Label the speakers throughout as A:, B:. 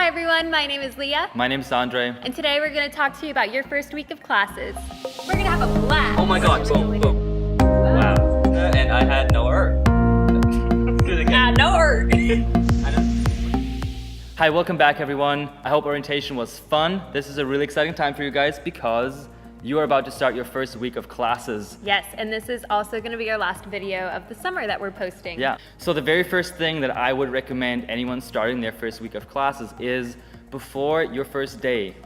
A: Hi everyone, my name is Leah.
B: My name is Andrej.
A: And today we're going to talk to you about your first week of classes. We're going to have a blast.
B: Oh my god, boom, boom. Wow. And I had no Do it again.
A: No
B: Hi, welcome back everyone. I hope orientation was fun. This is a really exciting time for you guys because you are about to start your first week of classes.
A: Yes, and this is also going to be our last video of the summer that we're posting.
B: Yeah, so the very first thing that I would recommend anyone starting their first week of classes is before your first day,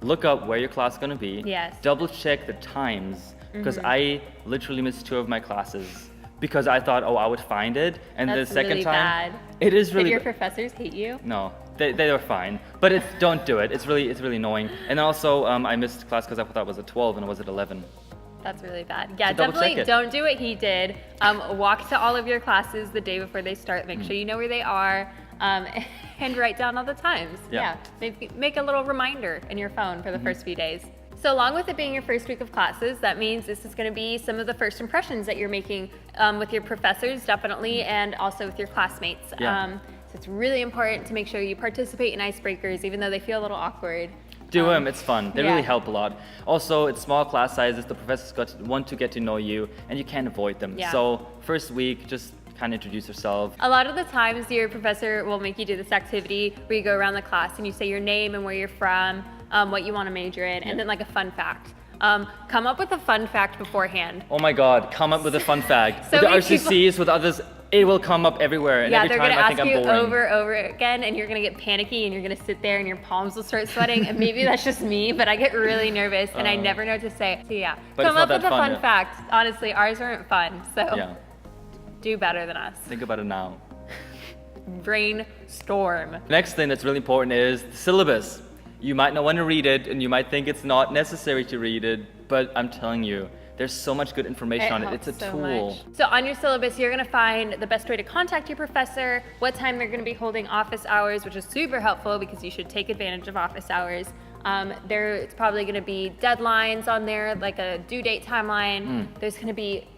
B: look up where your class is going to be.
A: Yes.
B: Double check the times, because I literally missed 2 of my classes because I thought, I would find it. And
A: That's
B: the second
A: really
B: time,
A: bad.
B: it is really
A: Did your professors hate you?
B: No, they are fine, but don't do it. It's really annoying. And also, I missed class because I thought it was at 12 and it was at 11.
A: That's really bad. Yeah,
B: So
A: definitely don't do what he did. Walk to all of your classes the day before they start. Make sure you know where they are, and write down all the times.
B: Yeah.
A: Make a little reminder in your phone for the first few days. So along with it being your first week of classes, that means this is going to be some of the first impressions that you're making with your professors, definitely, and also with your classmates.
B: Yeah.
A: So it's really important to make sure you participate in icebreakers, even though they feel a little awkward.
B: Do them, it's fun. They
A: yeah.
B: really help a lot. Also, it's small class sizes. The professors want to get to know you, and you can't avoid them.
A: Yeah.
B: So first week, just kind of introduce yourself.
A: A lot of the times your professor will make you do this activity where you go around the class and you say your name and where you're from, what you want to major in, and then like a fun fact. Come up with a fun fact beforehand.
B: Oh my god, come up with a fun fact.
A: So
B: with the
A: many
B: RCCs, with others, it will come up everywhere. And every
A: they're
B: time
A: gonna
B: I think
A: ask
B: I'm
A: you
B: boring.
A: over again, and you're gonna get panicky, and you're gonna sit there, and your palms will start sweating. And maybe that's just me, but I get really nervous, and I never know what to say. So yeah,
B: But
A: come
B: it's
A: up
B: not
A: with
B: that
A: a
B: fun,
A: fun fact. Honestly, ours aren't fun, so
B: Yeah,
A: do better than us.
B: think about it now.
A: Brainstorm.
B: Next thing that's really important is the syllabus. You might not want to read it, and you might think it's not necessary to read it, but I'm telling you, there's so much good information on it. It's a tool.
A: Much. So on your syllabus, you're gonna find the best way to contact your professor, what time they're gonna be holding office hours, which is super helpful because you should take advantage of office hours. It's probably gonna be deadlines on there, like a due date timeline. There's gonna be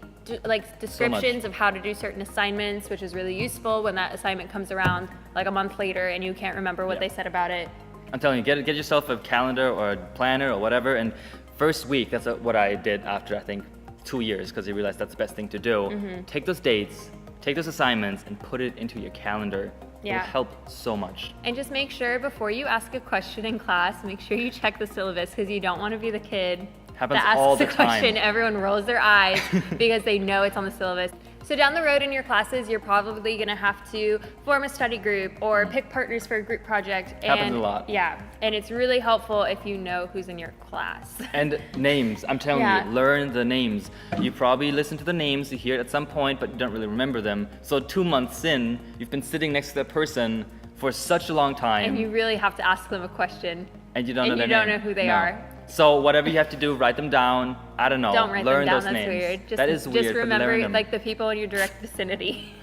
A: like descriptions of how to do certain assignments, which is really useful when that assignment comes around like a month later and you can't remember what they said about it.
B: I'm telling you, get yourself a calendar or a planner or whatever, and first week, that's what I did after, I think, 2 years, because I realized that's the best thing to do. Take those dates, take those assignments, and put it into your calendar.
A: Yeah.
B: It will help so much.
A: And just make sure before you ask a question in class, make sure you check the syllabus, because you don't want to be the kid
B: Happens
A: that
B: all
A: asks
B: the
A: a question,
B: time.
A: everyone rolls their eyes because they know it's on the syllabus. So down the road in your classes, you're probably going to have to form a study group or pick partners for a group project.
B: Happens a lot.
A: Yeah, and it's really helpful if you know who's in your class.
B: And names, I'm telling you, learn the names. You probably listen to the names, you hear it at some point, but you don't really remember them. So 2 months in, you've been sitting next to that person for such a long time.
A: And you really have to ask them a question.
B: And you don't know their
A: name.
B: name.
A: Who they are.
B: So whatever you have to do, write them down. I don't know.
A: Don't write
B: learn
A: them down,
B: those
A: that's
B: names.
A: weird.
B: That is weird,
A: Just
B: but
A: remember
B: learn them.
A: like the people in your direct vicinity.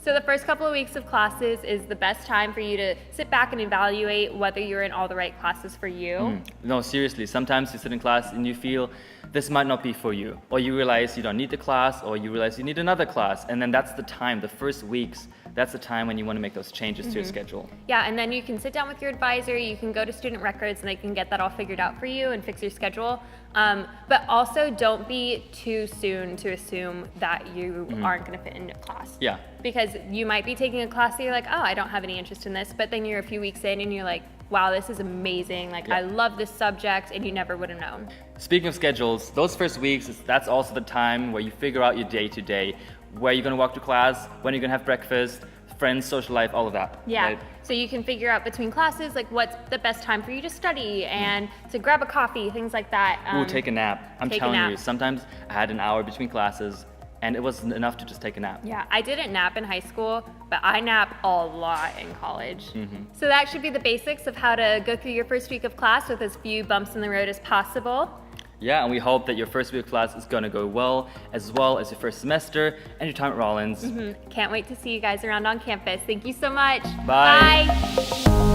A: So the first couple of weeks of classes is the best time for you to sit back and evaluate whether you're in all the right classes for you.
B: No, seriously, sometimes you sit in class and you feel this might not be for you. Or you realize you don't need the class, or you realize you need another class. And then that's the time, the first weeks, that's the time when you want to make those changes to your schedule.
A: Yeah, and then you can sit down with your advisor, you can go to student records and they can get that all figured out for you and fix your schedule. But also don't be too soon to assume that you aren't going to fit into class.
B: Yeah.
A: Because you might be taking a class that you're like, oh, I don't have any interest in this, but then you're a few weeks in and you're like, wow, this is amazing. Like, I love this subject, and you never would have known.
B: Speaking of schedules, those first weeks, that's also the time where you figure out your day-to-day, where you're going to walk to class, when you're going to have breakfast, friends, social life, all of that.
A: Yeah,
B: right?
A: So you can figure out between classes, like what's the best time for you to study and to grab a coffee, things like that.
B: Ooh, take a nap. I'm telling you, sometimes I had an hour between classes, and it wasn't enough to just take a nap.
A: Yeah, I didn't nap in high school, but I nap a lot in college. So that should be the basics of how to go through your first week of class with as few bumps in the road as possible.
B: Yeah, and we hope that your first week of class is going to go well as your first semester and your time at Rollins.
A: Can't wait to see you guys around on campus. Thank you so much.
B: Bye.
A: Bye.